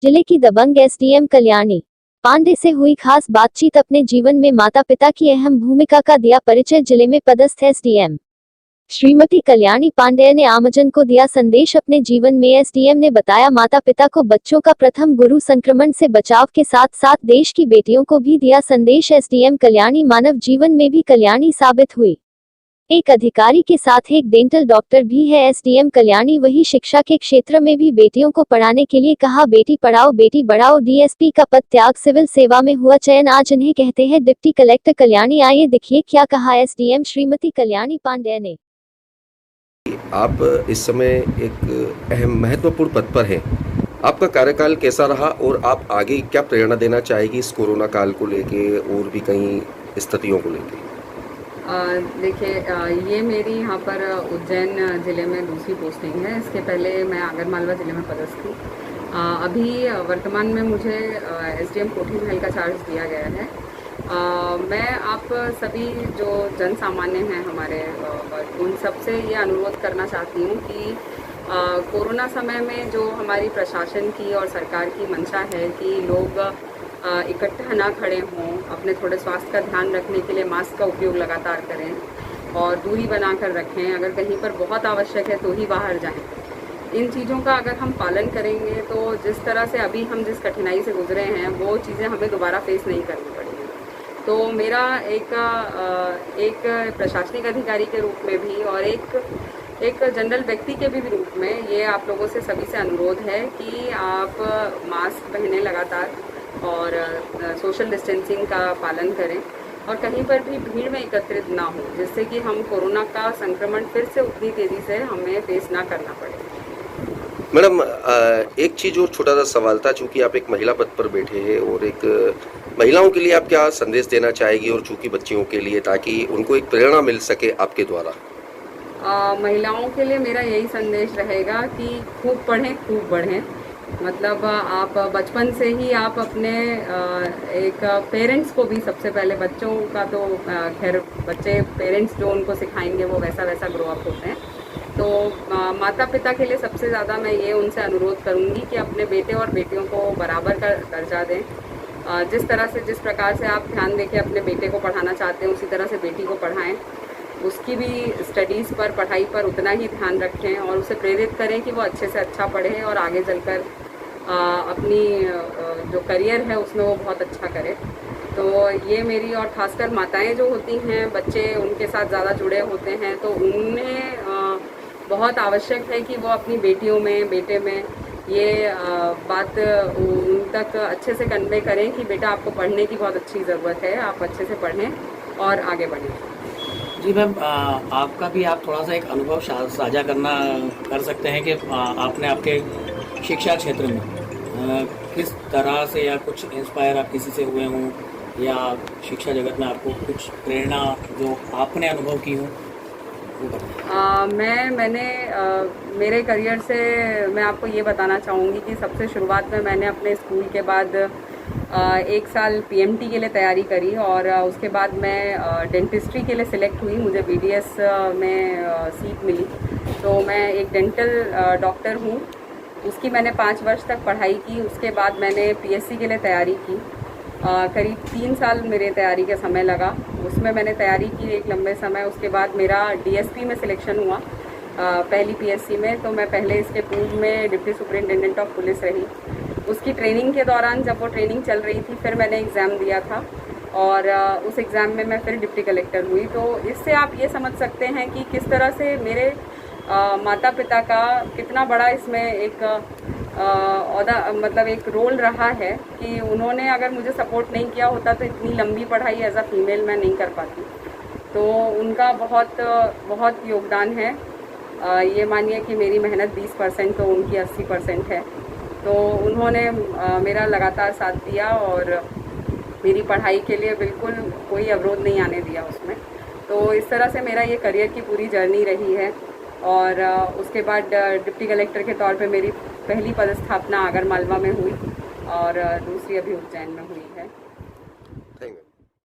जिले की दबंग एसडीएम कल्याणी पांडे से हुई खास बातचीत। अपने जीवन में माता पिता की अहम भूमिका का दिया परिचय। जिले में पदस्थ एसडीएम श्रीमती कल्याणी पांडे ने आमजन को दिया संदेश। अपने जीवन में एसडीएम ने बताया, माता पिता को बच्चों का प्रथम गुरु, संक्रमण से बचाव के साथ साथ देश की बेटियों को भी दिया संदेश। एसडीएम कल्याणी मानव जीवन में भी कल्याणी साबित हुई। एक अधिकारी के साथ एक डेंटल डॉक्टर भी है एसडीएम कल्याणी। वही शिक्षा के क्षेत्र में भी बेटियों को पढ़ाने के लिए कहा, बेटी पढ़ाओ बेटी बढ़ाओ। डीएसपी का पद त्याग, सिविल सेवा में हुआ चयन, आज इन्हें कहते हैं डिप्टी कलेक्टर कल्याणी। आइए देखिए क्या कहा एसडीएम श्रीमती कल्याणी पांडे ने। आप इस समय एक अहम महत्वपूर्ण पद पर हैं। आपका कार्यकाल कैसा रहा और आप आगे क्या प्रेरणा देना चाहेगी इस कोरोना काल को लेके और भी कई स्थितियों को लेके? देखिए, ये मेरी यहाँ पर उज्जैन ज़िले में दूसरी पोस्टिंग है। इसके पहले मैं आगरमालवा ज़िले में पदस्थ थी। अभी वर्तमान में मुझे एसडीएम कोठी महल का चार्ज दिया गया है। मैं आप सभी जो जन सामान्य हैं हमारे, उन सबसे ये अनुरोध करना चाहती हूँ कि कोरोना समय में जो हमारी प्रशासन की और सरकार की मंशा है कि लोग इकट्ठा ना खड़े हों, अपने थोड़े स्वास्थ्य का ध्यान रखने के लिए मास्क का उपयोग लगातार करें और दूरी बनाकर रखें। अगर कहीं पर बहुत आवश्यक है तो ही बाहर जाएं। इन चीज़ों का अगर हम पालन करेंगे तो जिस तरह से अभी हम जिस कठिनाई से गुजरे हैं वो चीज़ें हमें दोबारा फेस नहीं करनी पड़ेगी। तो मेरा एक प्रशासनिक अधिकारी के रूप में भी और एक जनरल व्यक्ति के भी रूप में ये आप लोगों से सभी से अनुरोध है कि आप मास्क पहनें लगातार और सोशल डिस्टेंसिंग का पालन करें और कहीं पर भी भीड़ में एकत्रित ना हो, जिससे कि हम कोरोना का संक्रमण फिर से उतनी तेज़ी से हमें फेस ना करना पड़े। मैडम, एक चीज़ और छोटा सा सवाल था, चूँकि आप एक महिला पद पर बैठे हैं और एक महिलाओं के लिए आप क्या संदेश देना चाहेगी और चूँकि बच्चियों के लिए, ताकि उनको एक प्रेरणा मिल सके आपके द्वारा? महिलाओं के लिए मेरा यही संदेश रहेगा कि खूब पढ़ें खूब बढ़ें। मतलब आप बचपन से ही आप अपने एक पेरेंट्स को भी, सबसे पहले बच्चों का तो खैर बच्चे पेरेंट्स जो उनको सिखाएंगे वो वैसा वैसा ग्रो अप होते हैं। तो माता पिता के लिए सबसे ज़्यादा मैं ये उनसे अनुरोध करूँगी कि अपने बेटे और बेटियों को बराबर का दर्जा दें। जिस तरह से, जिस प्रकार से आप ध्यान देके अपने बेटे को पढ़ाना चाहते हैं उसी तरह से बेटी को पढ़ाएं। उसकी भी स्टडीज़ पर, पढ़ाई पर उतना ही ध्यान रखें और उसे प्रेरित करें कि वो अच्छे से अच्छा पढ़े और आगे चलकर अपनी जो करियर है उसमें वो बहुत अच्छा करे। तो ये मेरी, और ख़ासकर माताएं जो होती हैं, बच्चे उनके साथ ज़्यादा जुड़े होते हैं तो उन्हें बहुत आवश्यक है कि वो अपनी बेटियों में, बेटे में ये बात उन तक अच्छे से कन्वे करें कि बेटा आपको पढ़ने की बहुत अच्छी ज़रूरत है, आप अच्छे से पढ़ें और आगे बढ़ें। जी मैम, आपका भी आप थोड़ा सा एक अनुभव साझा कर सकते हैं कि आपने आपके शिक्षा क्षेत्र में किस तरह से या कुछ इंस्पायर आप किसी से हुए हों या शिक्षा जगत में आपको कुछ प्रेरणा जो आपने अनुभव की हो वो बताएं। मैंने मेरे करियर से मैं आपको ये बताना चाहूँगी कि सबसे शुरुआत में मैंने अपने स्कूल के बाद 1 साल पीएमटी के लिए तैयारी करी और उसके बाद मैं डेंटिस्ट्री के लिए सिलेक्ट हुई। मुझे बीडीएस में सीट मिली, तो मैं एक डेंटल डॉक्टर हूँ। उसकी मैंने 5 वर्ष तक पढ़ाई की। उसके बाद मैंने पीएससी के लिए तैयारी की। करीब 3 साल मेरे तैयारी का समय लगा। उसमें मैंने तैयारी की एक लंबे समय। उसके बाद मेरा डीएसपी में सिलेक्शन हुआ पहली पीएससी में। तो मैं पहले इसके पूर्व में डिप्टी सुपरिटेंडेंट ऑफ पुलिस रही। उसकी ट्रेनिंग के दौरान, जब वो ट्रेनिंग चल रही थी, फिर मैंने एग्ज़ाम दिया था और उस एग्ज़ाम में मैं फिर डिप्टी कलेक्टर हुई। तो इससे आप ये समझ सकते हैं कि किस तरह से मेरे माता पिता का कितना बड़ा इसमें एक मतलब एक रोल रहा है कि उन्होंने अगर मुझे सपोर्ट नहीं किया होता तो इतनी लंबी पढ़ाई एज अ फीमेल मैं नहीं कर पाती। तो उनका बहुत बहुत योगदान है। ये मानिए कि मेरी मेहनत 20% तो उनकी 80% है। तो उन्होंने मेरा लगातार साथ दिया और मेरी पढ़ाई के लिए बिल्कुल कोई अवरोध नहीं आने दिया उसमें। तो इस तरह से मेरा ये करियर की पूरी जर्नी रही है। और उसके बाद डिप्टी कलेक्टर के तौर पे मेरी पहली पदस्थापना आगरमालवा में हुई और दूसरी अभी उज्जैन में हुई है।